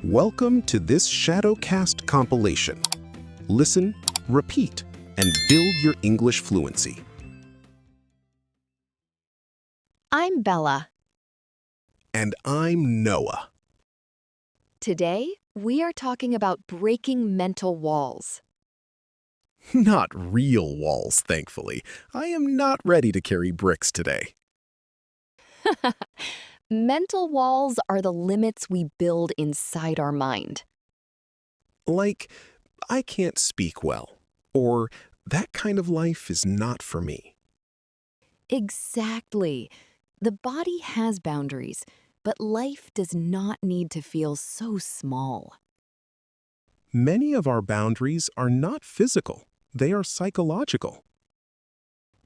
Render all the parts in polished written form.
Welcome to this Shadowcast compilation. Listen, repeat, and build your English fluency. I'm Bella. And I'm Noah. Today, we are talking about breaking mental walls. Not real walls, thankfully. I am not ready to carry bricks today. Mental walls are the limits we build inside our mind. Like, I can't speak well, or that kind of life is not for me. Exactly. The body has boundaries, but life does not need to feel so small. Many of our boundaries are not physical, they are psychological.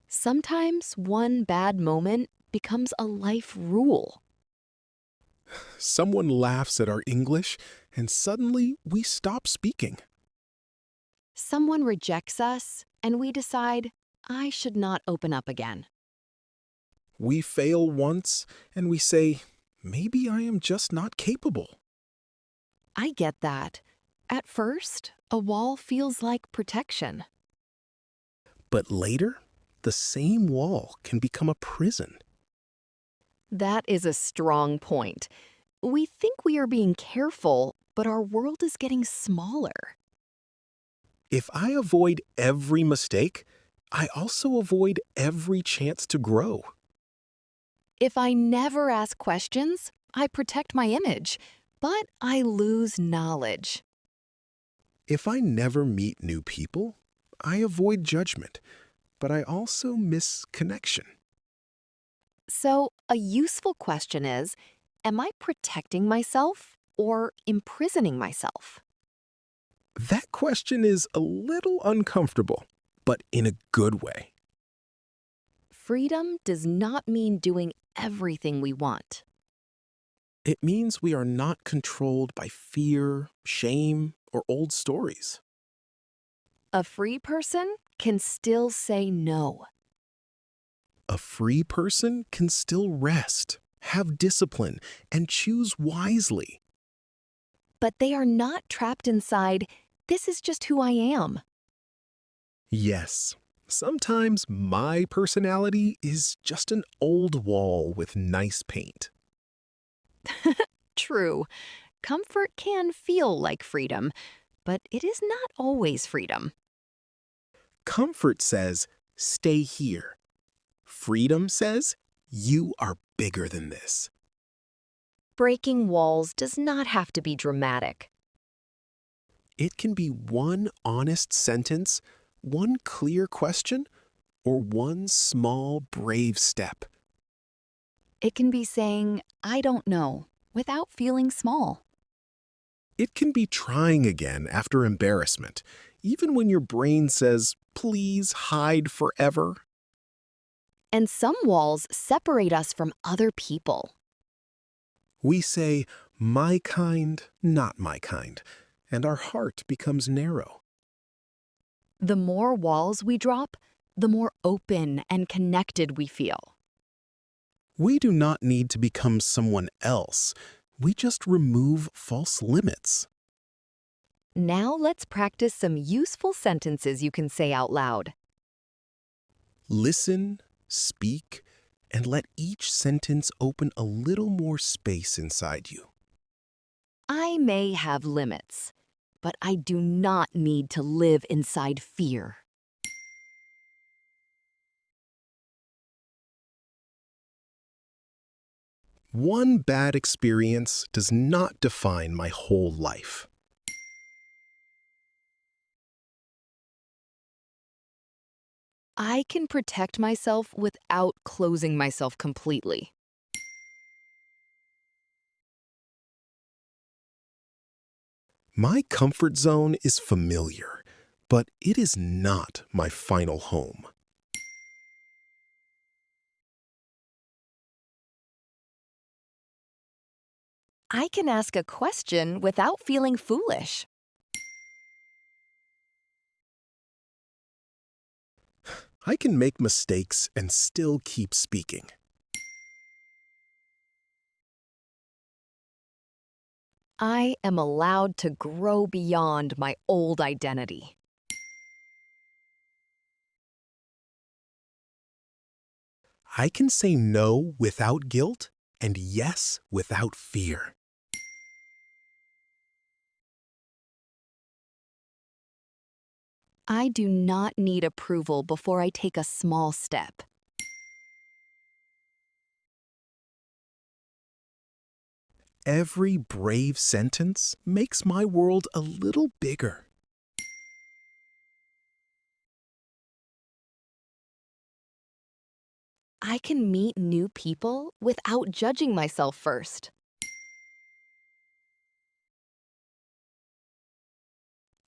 Sometimes one bad moment becomes a life rule. Someone laughs at our English, and suddenly we stop speaking. Someone rejects us, and we decide, I should not open up again. We fail once, and we say, maybe I am just not capable. I get that. At first, a wall feels like protection. But later, the same wall can become a prison. That is a strong point. We think we are being careful, but our world is getting smaller. If I avoid every mistake, I also avoid every chance to grow. If I never ask questions, I protect my image, but I lose knowledge. If I never meet new people, I avoid judgment, but I also miss connection. So, a useful question is, am I protecting myself or imprisoning myself? That question is a little uncomfortable, but in a good way. Freedom does not mean doing everything we want. It means we are not controlled by fear, shame, or old stories. A free person can still say no. A free person can still rest, have discipline, and choose wisely. But they are not trapped inside, this is just who I am. Yes, sometimes my personality is just an old wall with nice paint. True, comfort can feel like freedom, but it is not always freedom. Comfort says, stay here. Freedom says, you are bigger than this. Breaking walls does not have to be dramatic. It can be one honest sentence, one clear question, or one small, brave step. It can be saying, I don't know, without feeling small. It can be trying again after embarrassment, even when your brain says, please hide forever. And some walls separate us from other people. We say, my kind, not my kind, and our heart becomes narrow. The more walls we drop, the more open and connected we feel. We do not need to become someone else. We just remove false limits. Now let's practice some useful sentences you can say out loud. Listen, speak, and let each sentence open a little more space inside you. I may have limits, but I do not need to live inside fear. One bad experience does not define my whole life. I can protect myself without closing myself completely. My comfort zone is familiar, but it is not my final home. I can ask a question without feeling foolish. I can make mistakes and still keep speaking. I am allowed to grow beyond my old identity. I can say no without guilt and yes without fear. I do not need approval before I take a small step. Every brave sentence makes my world a little bigger. I can meet new people without judging myself first.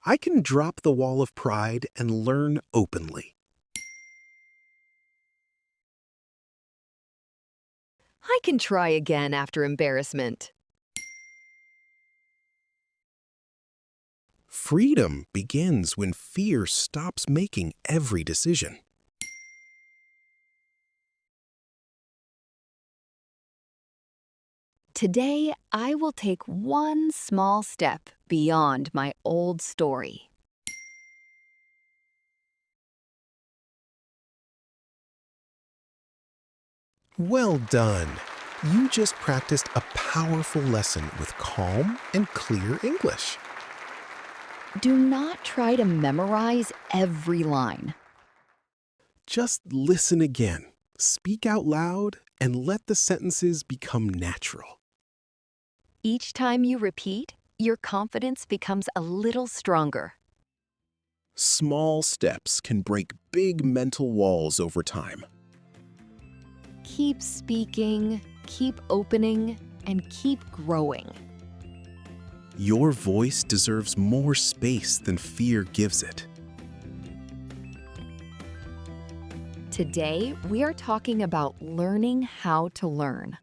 I can drop the wall of pride and learn openly. I can try again after embarrassment. Freedom begins when fear stops making every decision. Today, I will take one small step beyond my old story. Well done. You just practiced a powerful lesson with calm and clear English. Do not try to memorize every line. Just listen again, speak out loud, and let the sentences become natural. Each time you repeat, your confidence becomes a little stronger. Small steps can break big mental walls over time. Keep speaking, keep opening, and keep growing. Your voice deserves more space than fear gives it. Today, we are talking about learning how to learn.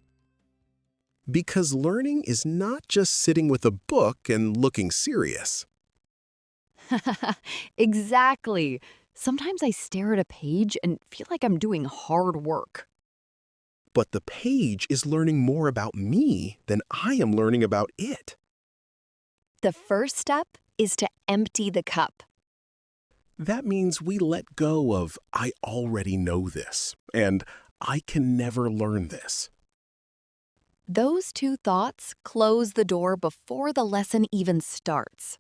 Because learning is not just sitting with a book and looking serious. Exactly. Sometimes I stare at a page and feel like I'm doing hard work. But the page is learning more about me than I am learning about it. The first step is to empty the cup. That means we let go of "I already know this" and "I can never learn this." Those two thoughts close the door before the lesson even starts.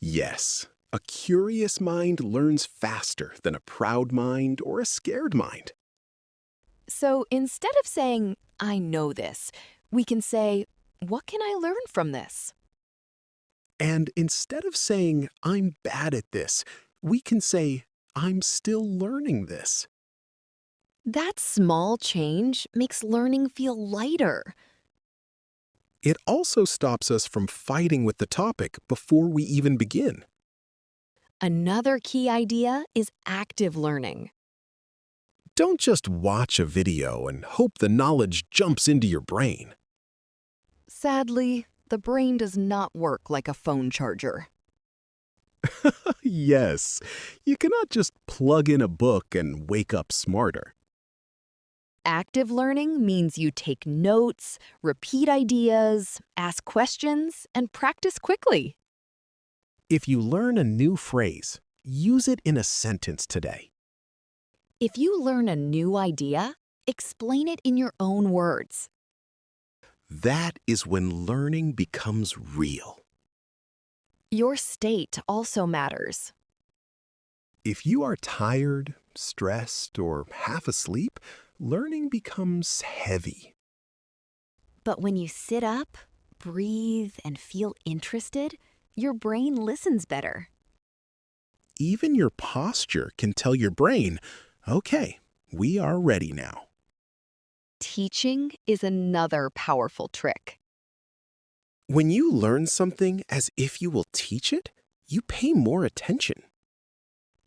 Yes, a curious mind learns faster than a proud mind or a scared mind. So instead of saying, I know this, we can say, what can I learn from this? And instead of saying, "I'm bad at this," we can say, "I'm still learning this." That small change makes learning feel lighter. It also stops us from fighting with the topic before we even begin. Another key idea is active learning. Don't just watch a video and hope the knowledge jumps into your brain. Sadly, the brain does not work like a phone charger. Yes, you cannot just plug in a book and wake up smarter. Active learning means you take notes, repeat ideas, ask questions, and practice quickly. If you learn a new phrase, use it in a sentence today. If you learn a new idea, explain it in your own words. That is when learning becomes real. Your state also matters. If you are tired, stressed, or half asleep, learning becomes heavy. But when you sit up, breathe, and feel interested, your brain listens better. Even your posture can tell your brain, "Okay, we are ready now." Teaching is another powerful trick. When you learn something as if you will teach it, you pay more attention.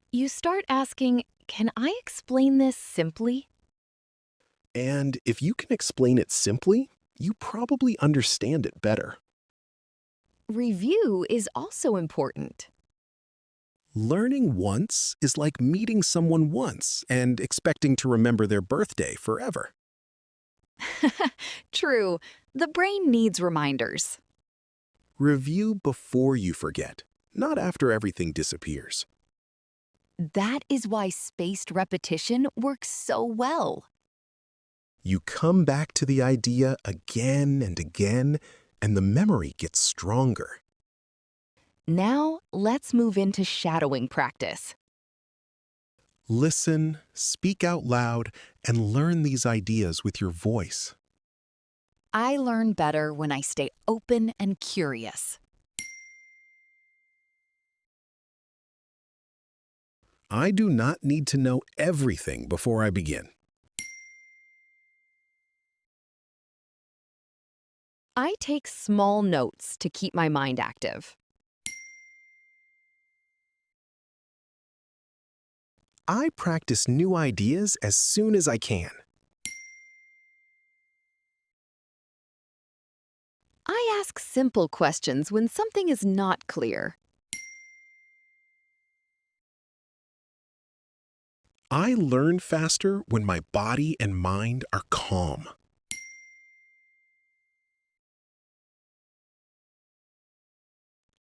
You start asking, can I explain this simply? And if you can explain it simply, you probably understand it better. Review is also important. Learning once is like meeting someone once and expecting to remember their birthday forever. True, the brain needs reminders. Review before you forget, not after everything disappears. That is why spaced repetition works so well. You come back to the idea again and again, and the memory gets stronger. Now, let's move into shadowing practice. Listen, speak out loud, and learn these ideas with your voice. I learn better when I stay open and curious. I do not need to know everything before I begin. I take small notes to keep my mind active. I practice new ideas as soon as I can. I ask simple questions when something is not clear. I learn faster when my body and mind are calm.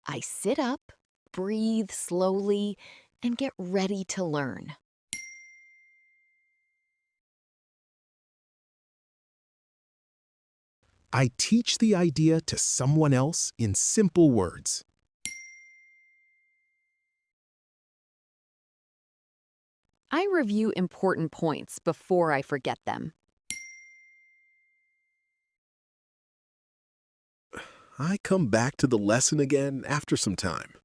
I sit up, breathe slowly, and get ready to learn. I teach the idea to someone else in simple words. I review important points before I forget them. I come back to the lesson again after some time.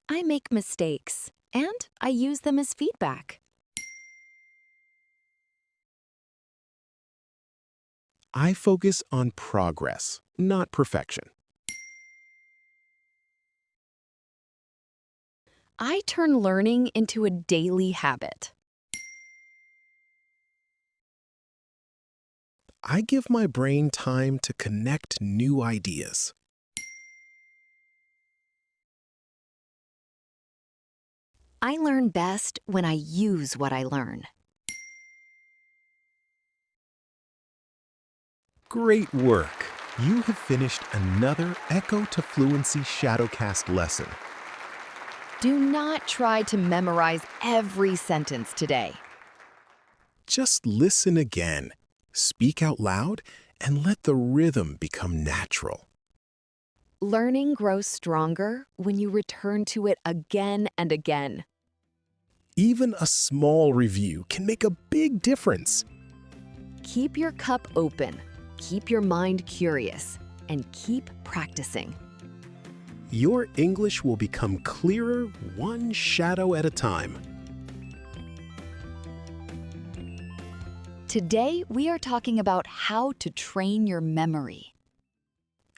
I make mistakes, and I use them as feedback. I focus on progress, not perfection. I turn learning into a daily habit. I give my brain time to connect new ideas. I learn best when I use what I learn. Great work! You have finished another Echo to Fluency Shadowcast lesson. Do not try to memorize every sentence today. Just listen again, speak out loud, and let the rhythm become natural. Learning grows stronger when you return to it again and again. Even a small review can make a big difference. Keep your cup open, keep your mind curious, and keep practicing. Your English will become clearer one shadow at a time. Today, we are talking about how to train your memory.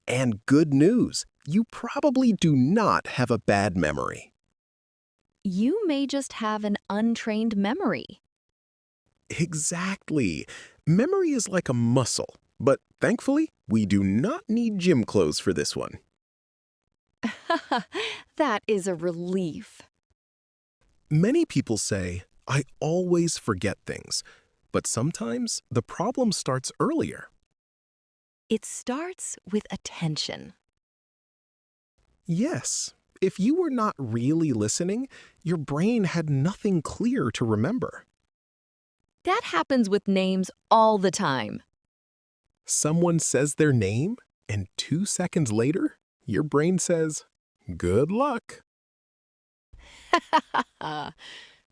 And good news, you probably do not have a bad memory. You may just have an untrained memory. Exactly. Memory is like a muscle, but thankfully, we do not need gym clothes for this one. That is a relief. Many people say, I always forget things, but sometimes the problem starts earlier. It starts with attention. Yes, if you were not really listening, your brain had nothing clear to remember. That happens with names all the time. Someone says their name, and 2 seconds later, your brain says, good luck.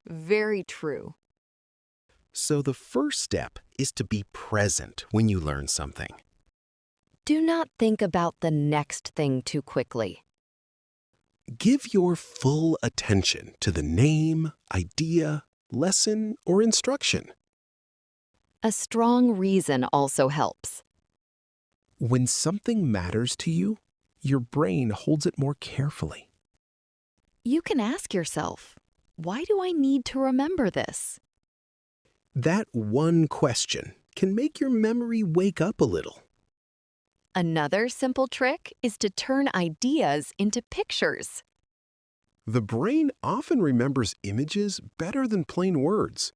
Very true. So the first step is to be present when you learn something. Do not think about the next thing too quickly. Give your full attention to the name, idea, lesson, or instruction. A strong reason also helps. When something matters to you, your brain holds it more carefully. You can ask yourself, why do I need to remember this? That one question can make your memory wake up a little. Another simple trick is to turn ideas into pictures. The brain often remembers images better than plain words.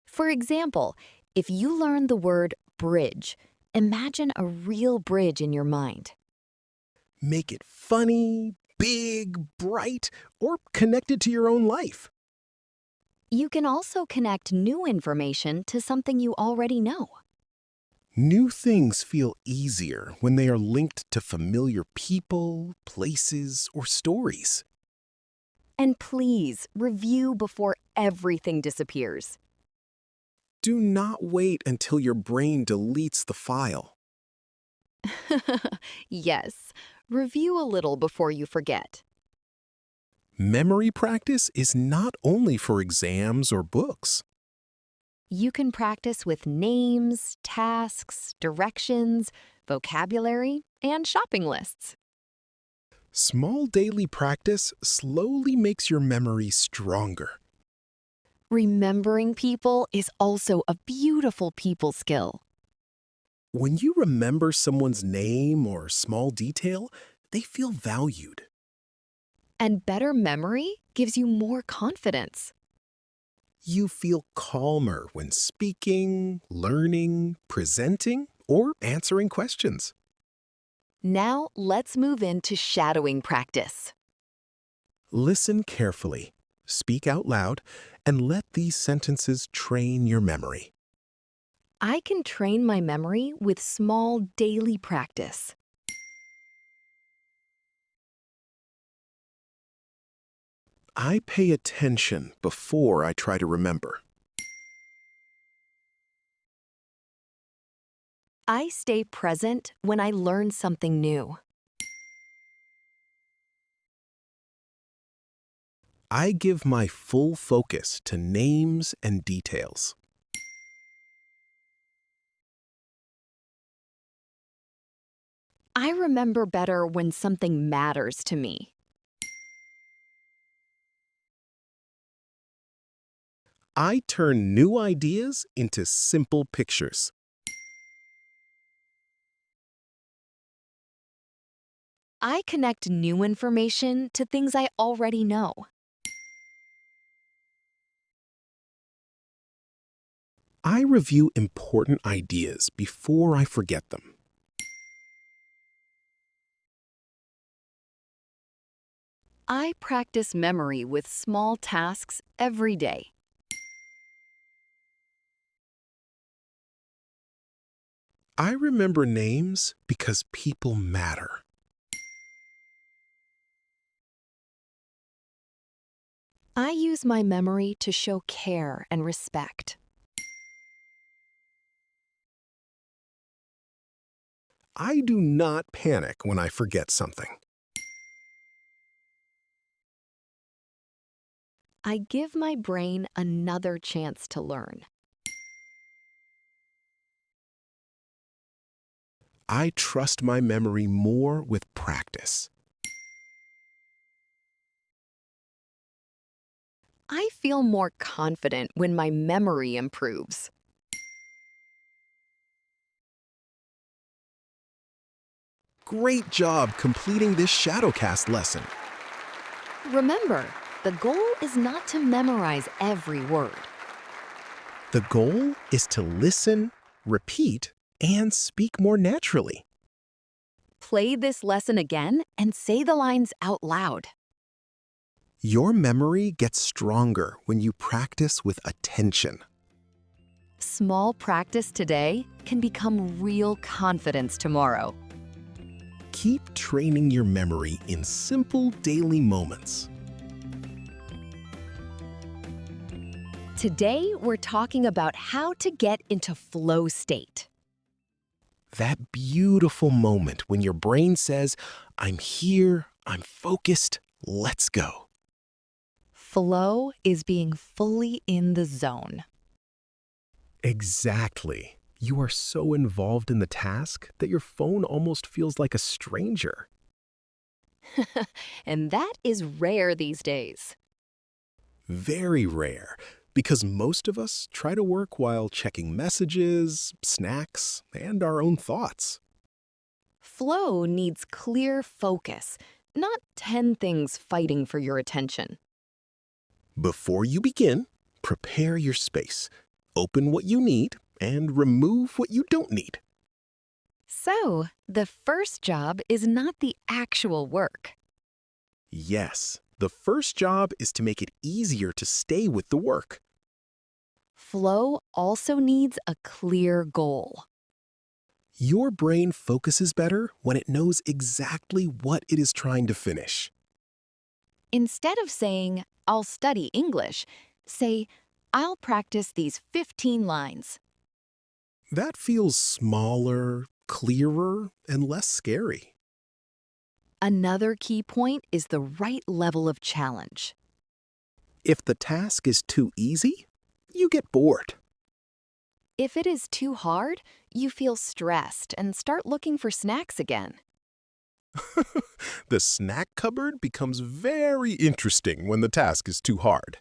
For example, if you learn the word bridge Imagine a real bridge in your mind. Make it funny, big, bright, or connected to your own life. You can also connect new information to something you already know. New things feel easier when they are linked to familiar people, places, or stories. And please review before everything disappears. Do not wait until your brain deletes the file. Yes, review a little before you forget. Memory practice is not only for exams or books. You can practice with names, tasks, directions, vocabulary, and shopping lists. Small daily practice slowly makes your memory stronger. Remembering people is also a beautiful people skill. When you remember someone's name or small detail, they feel valued. And better memory gives you more confidence. You feel calmer when speaking, learning, presenting, or answering questions. Now let's move into shadowing practice. Listen carefully, speak out loud, and let these sentences train your memory. I can train my memory with small daily practice. I pay attention before I try to remember. I stay present when I learn something new. I give my full focus to names and details. I remember better when something matters to me. I turn new ideas into simple pictures. I connect new information to things I already know. I review important ideas before I forget them. I practice memory with small tasks every day. I remember names because people matter. I use my memory to show care and respect. I do not panic when I forget something. I give my brain another chance to learn. I trust my memory more with practice. I feel more confident when my memory improves. Great job completing this Shadowcast lesson. Remember, the goal is not to memorize every word. The goal is to listen, repeat, and speak more naturally. Play this lesson again and say the lines out loud. Your memory gets stronger when you practice with attention. Small practice today can become real confidence tomorrow. Keep training your memory in simple daily moments. Today, we're talking about how to get into flow state. That beautiful moment when your brain says, I'm here, I'm focused, let's go. Flow is being fully in the zone. Exactly. You are so involved in the task that your phone almost feels like a stranger. And that is rare these days. Very rare, because most of us try to work while checking messages, snacks, and our own thoughts. Flow needs clear focus, not 10 things fighting for your attention. Before you begin, prepare your space. Open what you need and remove what you don't need. So, the first job is not the actual work. Yes, the first job is to make it easier to stay with the work. Flow also needs a clear goal. Your brain focuses better when it knows exactly what it is trying to finish. Instead of saying, I'll study English, say, I'll practice these 15 lines. That feels smaller, clearer, and less scary. Another key point is the right level of challenge. If the task is too easy, you get bored. If it is too hard, you feel stressed and start looking for snacks again. The snack cupboard becomes very interesting when the task is too hard.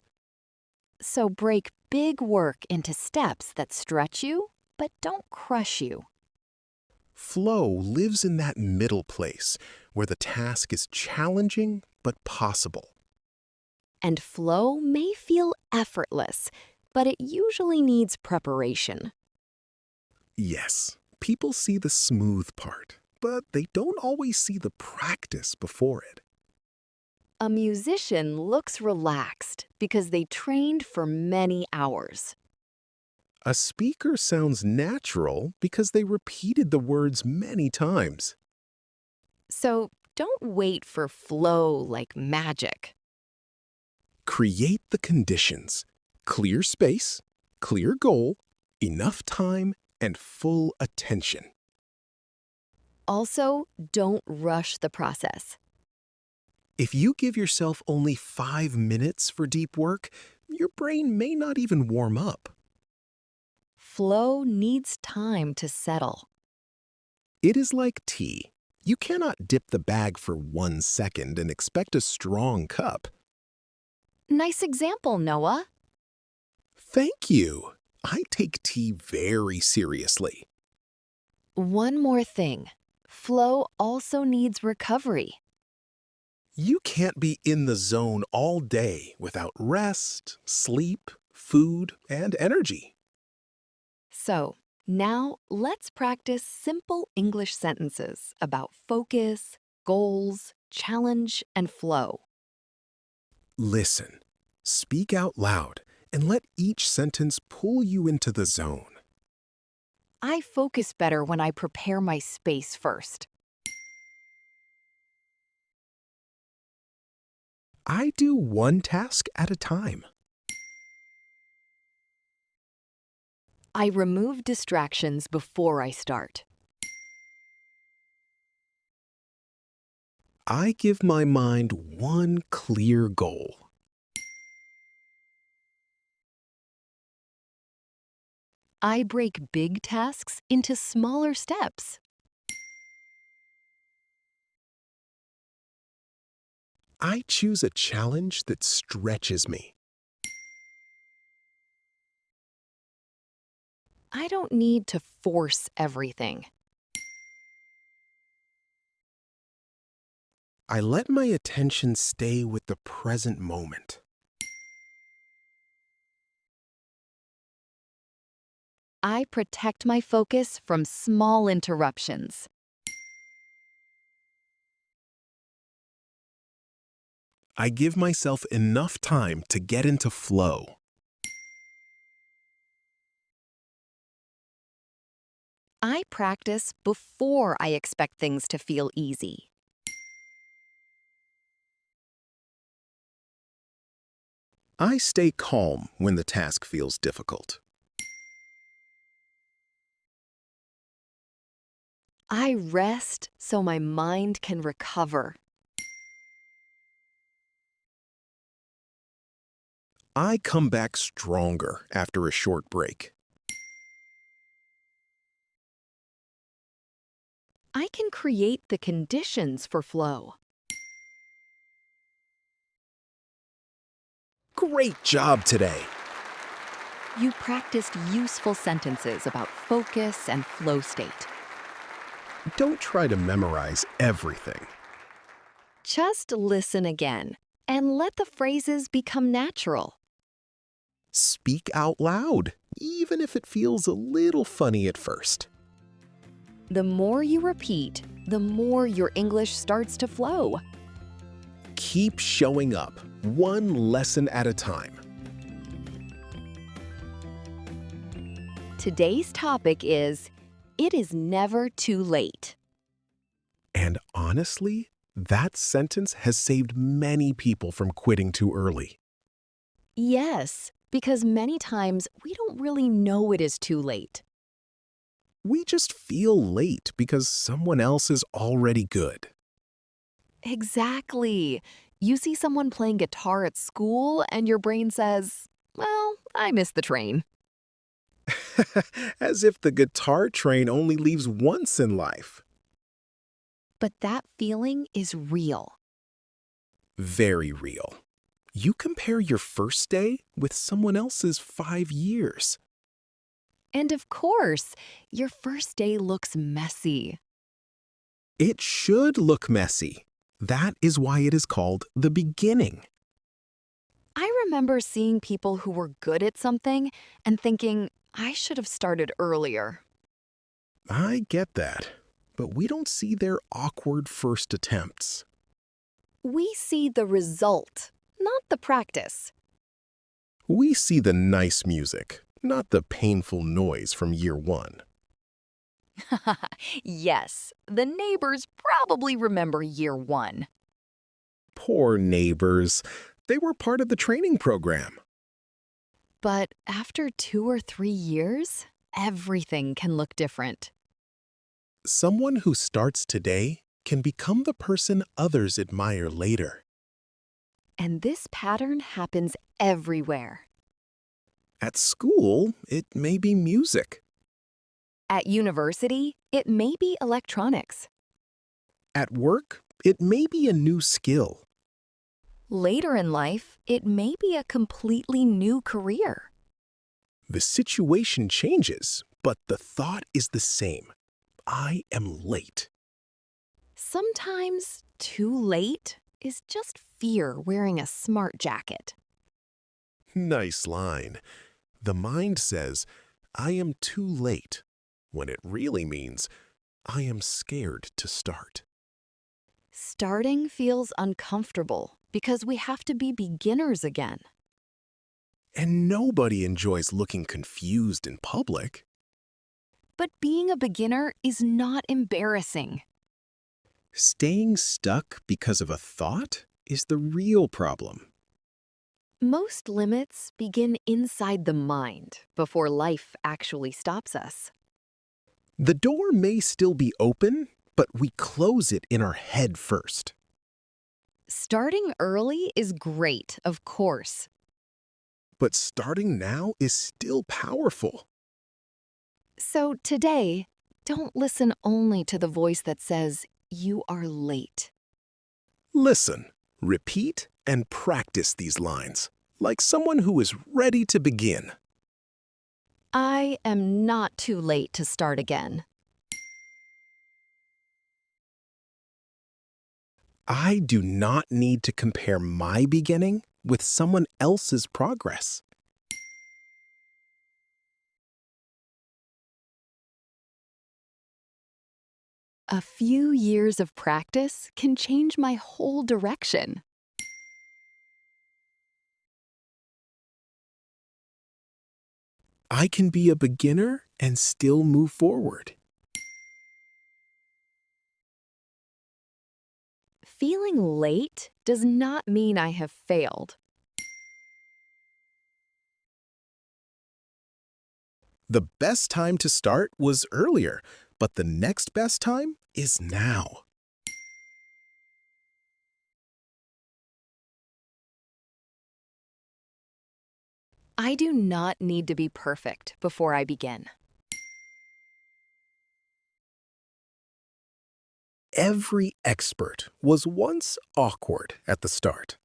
So break big work into steps that stretch you, but don't crush you. Flow lives in that middle place where the task is challenging but possible. And flow may feel effortless, but it usually needs preparation. Yes, people see the smooth part, but they don't always see the practice before it. A musician looks relaxed because they trained for many hours. A speaker sounds natural because they repeated the words many times. So don't wait for flow like magic. Create the conditions: clear space, clear goal, enough time, and full attention. Also, don't rush the process. If you give yourself only 5 minutes for deep work, your brain may not even warm up. Flow needs time to settle. It is like tea. You cannot dip the bag for 1 second and expect a strong cup. Nice example, Noah. Thank you. I take tea very seriously. One more thing. Flow also needs recovery. You can't be in the zone all day without rest, sleep, food, and energy. So, now let's practice simple English sentences about focus, goals, challenge, and flow. Listen, speak out loud, and let each sentence pull you into the zone. I focus better when I prepare my space first. I do one task at a time. I remove distractions before I start. I give my mind one clear goal. I break big tasks into smaller steps. I choose a challenge that stretches me. I don't need to force everything. I let my attention stay with the present moment. I protect my focus from small interruptions. I give myself enough time to get into flow. I practice before I expect things to feel easy. I stay calm when the task feels difficult. I rest so my mind can recover. I come back stronger after a short break. I can create the conditions for flow. Great job today! You practiced useful sentences about focus and flow state. Don't try to memorize everything. Just listen again and let the phrases become natural. Speak out loud, even if it feels a little funny at first. The more you repeat, the more your English starts to flow. Keep showing up, one lesson at a time. Today's topic is, it is never too late. And honestly, that sentence has saved many people from quitting too early. Yes, because many times we don't really know it is too late. We just feel late because someone else is already good. Exactly. You see someone playing guitar at school and your brain says, well, I missed the train. As if the guitar train only leaves once in life. But that feeling is real. Very real. You compare your first day with someone else's 5 years. And of course, your first day looks messy. It should look messy. That is why it is called the beginning. I remember seeing people who were good at something and thinking, I should have started earlier. I get that, but we don't see their awkward first attempts. We see the result, not the practice. We see the nice music, not the painful noise from year one. Yes, the neighbors probably remember year one. Poor neighbors. They were part of the training program. But after 2 or 3 years, everything can look different. Someone who starts today can become the person others admire later. And this pattern happens everywhere. At school, it may be music. At university, it may be electronics. At work, it may be a new skill. Later in life, it may be a completely new career. The situation changes, but the thought is the same. I am late. Sometimes too late is just fear wearing a smart jacket. Nice line. The mind says, I am too late, when it really means, I am scared to start. Starting feels uncomfortable because we have to be beginners again. And nobody enjoys looking confused in public. But being a beginner is not embarrassing. Staying stuck because of a thought is the real problem. Most limits begin inside the mind before life actually stops us. The door may still be open, but we close it in our head first. Starting early is great, of course. But starting now is still powerful. So today, don't listen only to the voice that says, you are late. Listen, repeat, and practice these lines, like someone who is ready to begin. I am not too late to start again. I do not need to compare my beginning with someone else's progress. A few years of practice can change my whole direction. I can be a beginner and still move forward. Feeling late does not mean I have failed. The best time to start was earlier, but the next best time is now. I do not need to be perfect before I begin. Every expert was once awkward at the start.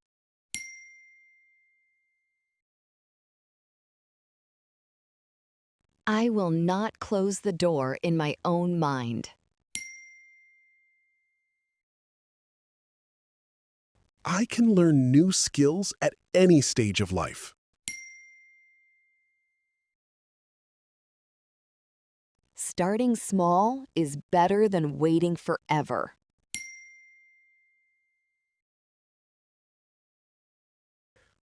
I will not close the door in my own mind. I can learn new skills at any stage of life. starting small is better than waiting forever.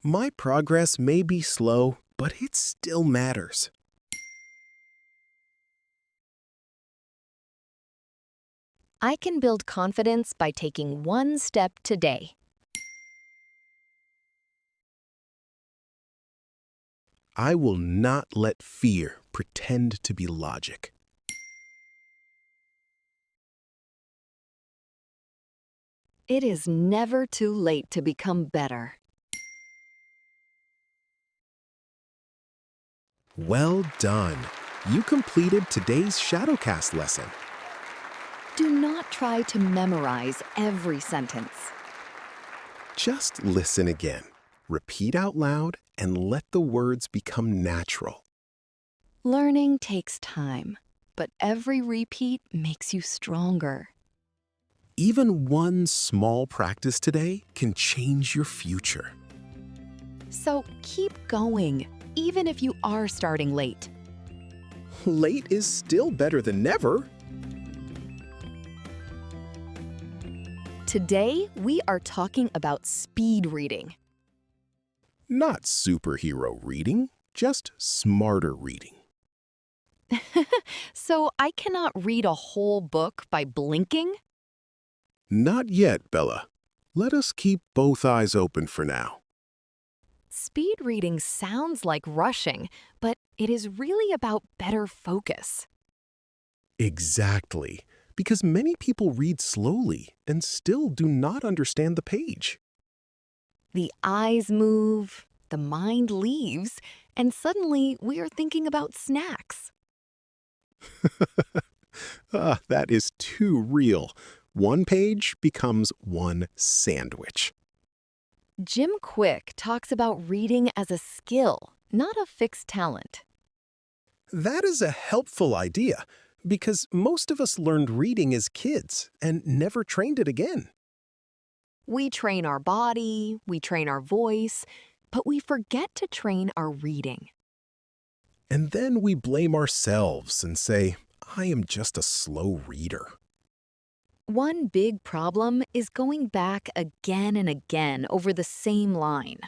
My progress may be slow, but it still matters. I can build confidence by taking one step today. I will not let fear pretend to be logic. It is never too late to become better. Well done. You completed today's Shadowcast lesson. Do not try to memorize every sentence. Just listen again, repeat out loud, and let the words become natural. Learning takes time, but every repeat makes you stronger. Even one small practice today can change your future. So keep going, even if you are starting late. Late is still better than never. Today, we are talking about speed reading. Not superhero reading, just smarter reading. So I cannot read a whole book by blinking? Not yet, Bella. Let us keep both eyes open for now. Speed reading sounds like rushing, but it is really about better focus. Exactly, because many people read slowly and still do not understand the page. The eyes move, the mind leaves, and suddenly we are thinking about snacks. That is too real. One page becomes one sandwich. Jim Quick talks about reading as a skill, not a fixed talent. That is a helpful idea, because most of us learned reading as kids and never trained it again. We train our body, we train our voice, but we forget to train our reading. And then we blame ourselves and say, I am just a slow reader. One big problem is going back again and again over the same line.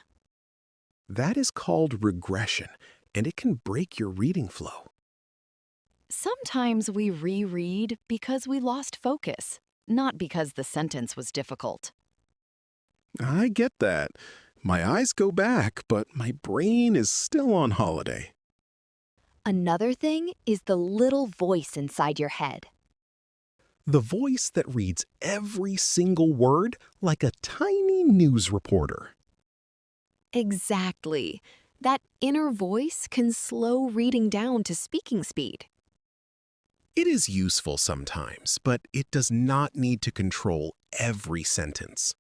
That is called regression, and it can break your reading flow. Sometimes we reread because we lost focus, not because the sentence was difficult. I get that. My eyes go back, but my brain is still on holiday. Another thing is the little voice inside your head. The voice that reads every single word like a tiny news reporter. Exactly. That inner voice can slow reading down to speaking speed. It is useful sometimes, but it does not need to control every sentence.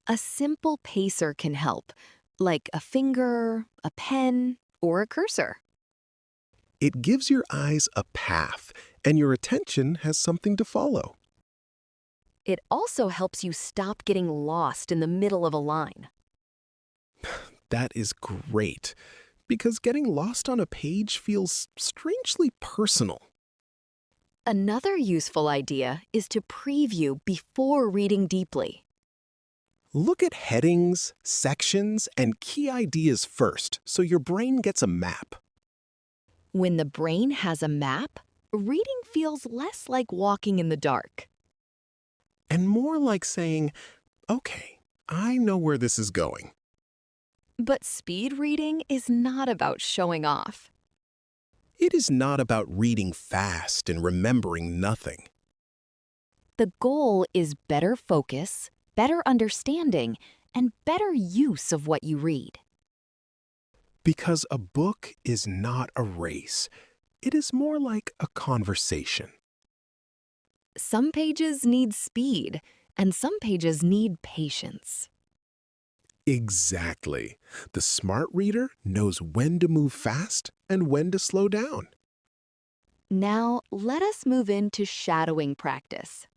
A simple pacer can help, like a finger, a pen, or a cursor. It gives your eyes a path, and your attention has something to follow. It also helps you stop getting lost in the middle of a line. That is great, because getting lost on a page feels strangely personal. Another useful idea is to preview before reading deeply. Look at headings, sections, and key ideas first so your brain gets a map. When the brain has a map, reading feels less like walking in the dark. And more like saying, okay, I know where this is going. But speed reading is not about showing off. It is not about reading fast and remembering nothing. The goal is better focus, better understanding, and better use of what you read. Because a book is not a race. It is more like a conversation. Some pages need speed, and some pages need patience. Exactly. The smart reader knows when to move fast and when to slow down. Now, let us move into shadowing practice.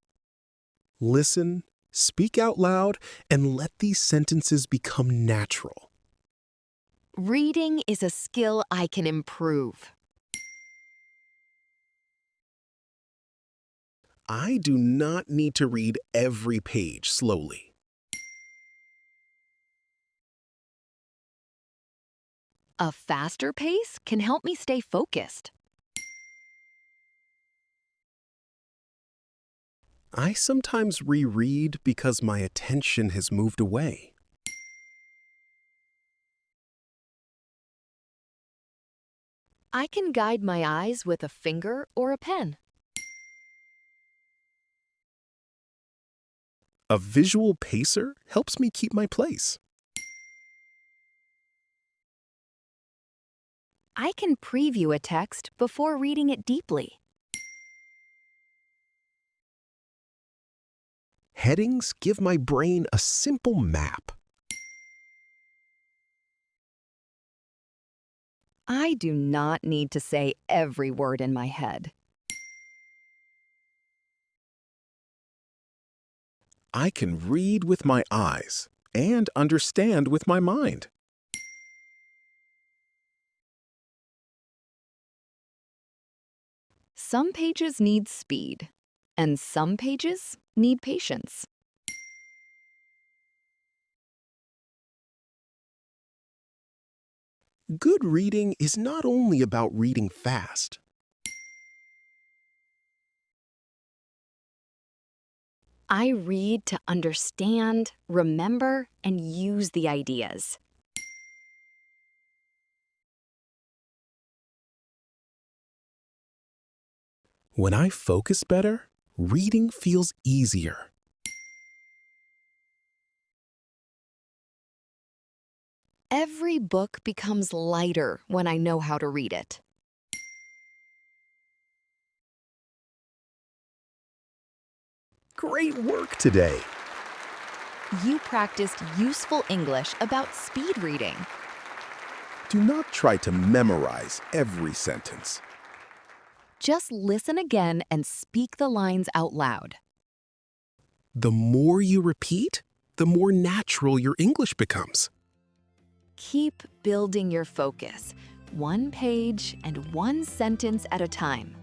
Listen, speak out loud, and let these sentences become natural. Reading is a skill I can improve. I do not need to read every page slowly. A faster pace can help me stay focused. I sometimes reread because my attention has moved away. I can guide my eyes with a finger or a pen. A visual pacer helps me keep my place. I can preview a text before reading it deeply. Headings give my brain a simple map. I do not need to say every word in my head. I can read with my eyes and understand with my mind. Some pages need speed, and some pages need patience. Good reading is not only about reading fast. I read to understand, remember, and use the ideas. When I focus better, reading feels easier. Every book becomes lighter when I know how to read it. Great work today! You practiced useful English about speed reading. Do not try to memorize every sentence. Just listen again and speak the lines out loud. The more you repeat, the more natural your English becomes. Keep building your focus, one page and one sentence at a time.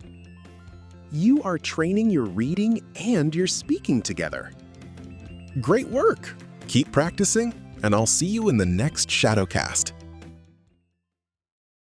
You are training your reading and your speaking together. Great work! Keep practicing, and I'll see you in the next Shadowcast.